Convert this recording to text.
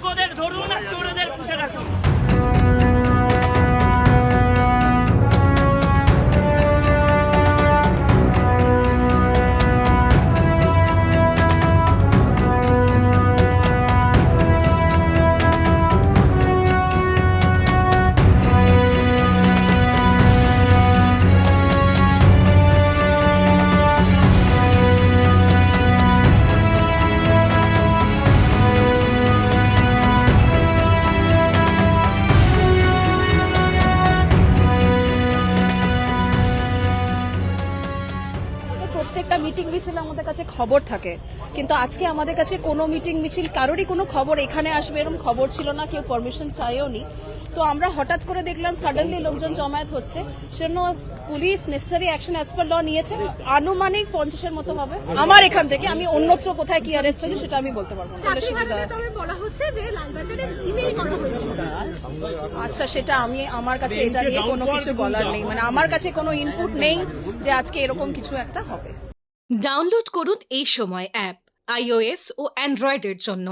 যোগ্যদের ধরুন আর চোরদের পুষে রাখুন। প্রত্যেকটা মিটিং মিছিল আমাদের কাছে খবর থাকে, কিন্তু আজকে আমাদের কাছে কোনো মিটিং মিছিল কারোরই কোনো খবর এখানে আসবে এরকম খবর ছিল না, কেউ পারমিশন চাইও নি। তো আমরা হঠাৎ করে দেখলাম সাডেনলি লোকজন জমায়েত হচ্ছে, সেজন্য police necessary action as per law নিয়েছে। আনুমানিক 50-এর মতো হবে আমার এখান থেকে, আমি অন্যত্র কোথায় কি অ্যারেস্ট হয়েছে সেটা আমি বলতে পারবো না। আচ্ছা, সেটা আমার কাছে এটা নিয়ে কোনো কিছু বলার নেই, মানে আমার কাছে কোনো ইনপুট নেই যে আজকে এরকম কিছু একটা হবে। ডাউনলোড করুন এই সময় অ্যাপ iOS ও অ্যান্ড্রয়েডের জন্য।